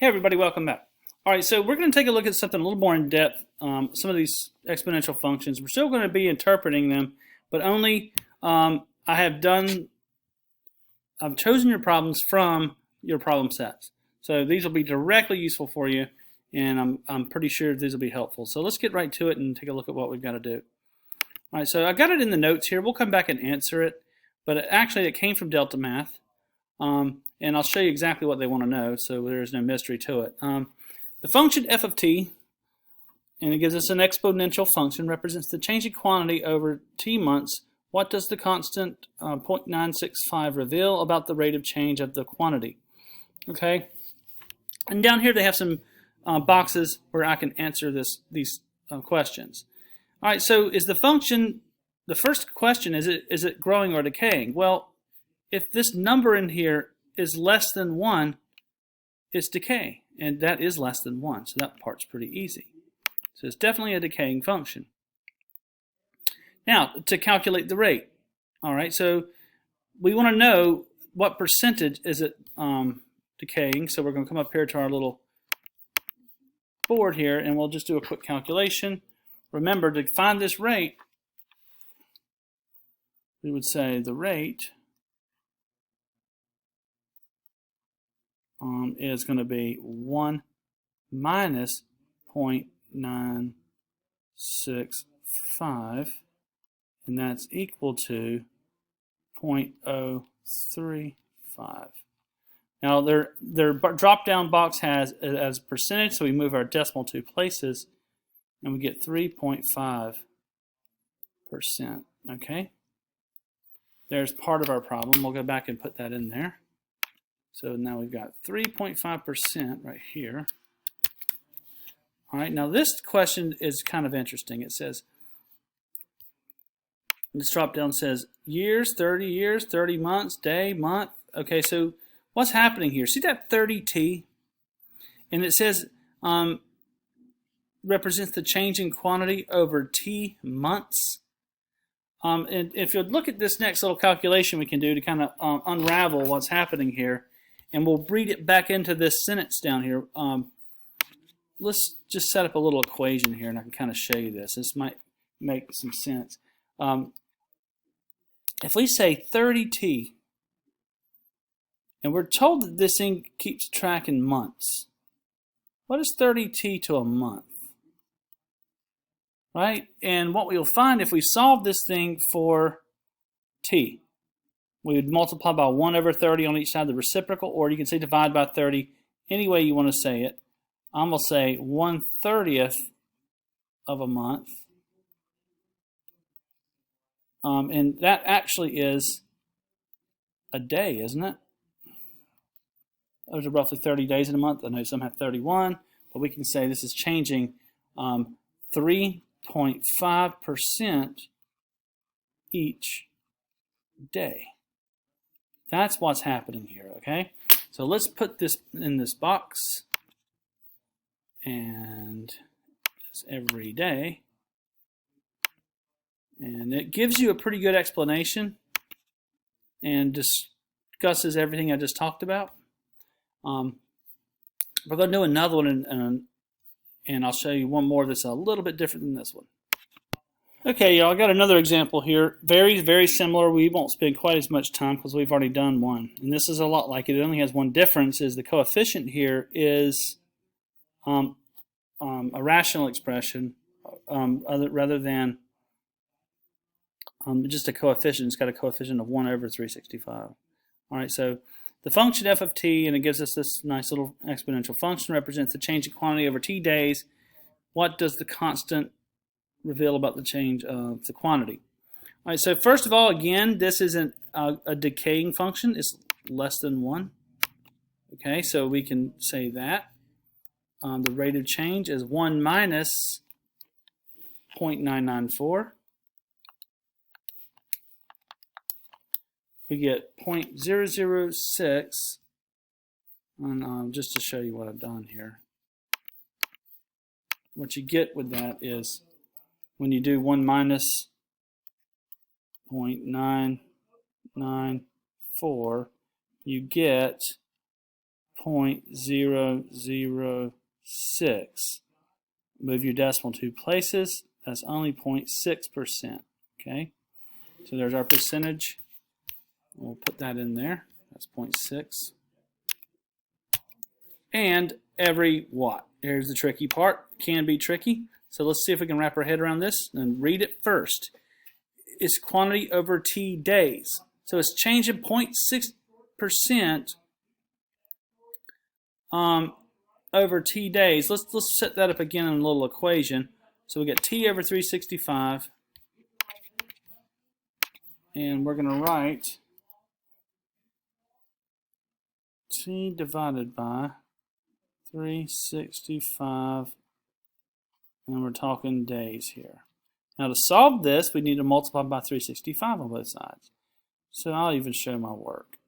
Hey everybody, welcome back. All right, so we're going to take a look at something a little more in depth. Some of these exponential functions, we're still going to be interpreting them, but only I've chosen your problems from your problem sets. So these will be directly useful for you, and I'm pretty sure these will be helpful. So let's get right to it and take a look at what we've got to do. All right, so I got it in the notes here. We'll come back and answer it, but it came from Delta Math. And I'll show you exactly what they want to know, so there's no mystery to it. The function f of t, and it gives us an exponential function, represents the change in quantity over t months. What does the constant 0.965 reveal about the rate of change of the quantity? Okay, and down here they have some boxes where I can answer these questions. All right, so is the function, the first question, is it growing or decaying? Well, if this number in here is less than 1, it's decay, and that is less than 1, so that part's pretty easy. So it's definitely a decaying function. Now, to calculate the rate, all right, so we want to know what percentage is it decaying, so we're going to come up here to our little board here, and we'll just do a quick calculation. Remember, to find this rate, we would say the rate is going to be 1 minus 0.965, and that's equal to 0.035. Now their drop-down box has it as a percentage, so we move our decimal 2 places, and we get 3.5%. Okay, there's part of our problem. We'll go back and put that in there. So now we've got 3.5% right here. All right, now this question is kind of interesting. It says, this drop down says years, 30 months, day, month. Okay, so what's happening here? See that 30t? And it says represents the change in quantity over t months. And if you look at this next little calculation we can do to kind of unravel what's happening here, and we'll read it back into this sentence down here. Let's just set up a little equation here, and I can kind of show you this. This might make some sense. If we say 30t, and we're told that this thing keeps track in months, what is 30t to a month? Right? And what we'll find if we solve this thing for t, we would multiply by 1 over 30 on each side of the reciprocal, or you can say divide by 30, any way you want to say it. I'm going to say 1/30th of a month. And that actually is a day, isn't it? Those are roughly 30 days in a month. I know some have 31, but we can say this is changing 3.5% each day. That's what's happening here, okay? So let's put this in this box, and it's every day. And it gives you a pretty good explanation and discusses everything I just talked about. We're going to do another one, and I'll show you one more that's a little bit different than this one. Okay, y'all, I got another example here. Very, very similar. We won't spend quite as much time because we've already done one. And this is a lot like it. It only has one difference, is the coefficient here is a rational expression rather than just a coefficient. It's got a coefficient of 1 over 365. All right, so the function f of t, and it gives us this nice little exponential function, represents the change in quantity over t days. What does the constant reveal about the change of the quantity? All right, so first of all, again, this is a decaying function. It's less than 1. Okay, so we can say that. The rate of change is 1 minus 0.994. We get 0.006, and just to show you what I've done here. What you get with that is when you do 1 minus 0.994, you get 0.006. Move your decimal 2 places. That's only 0.6%. Okay, so there's our percentage. We'll put that in there. That's 0.6. And every watt. Here's the tricky part. Can be tricky. So let's see if we can wrap our head around this and read it first. It's quantity over T days. So it's changing 0.6% over T days. Let's set that up again in a little equation. So we get T over 365. And we're going to write T divided by 365, and we're talking days here. Now to solve this, we need to multiply by 365 on both sides. So I'll even show my work.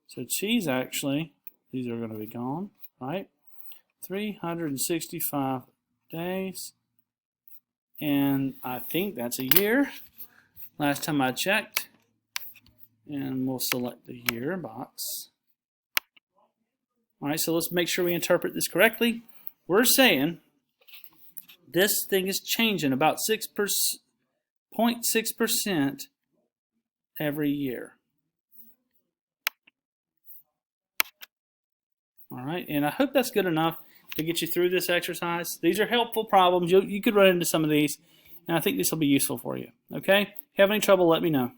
So T's actually, these are going to be gone, right? 365 days. And I think that's a year. Last time I checked. And we'll select the year box. All right, so let's make sure we interpret this correctly. We're saying this thing is changing about 0.6% every year. All right, and I hope that's good enough to get you through this exercise. These are helpful problems. You could run into some of these, and I think this will be useful for you. Okay? If you have any trouble, let me know.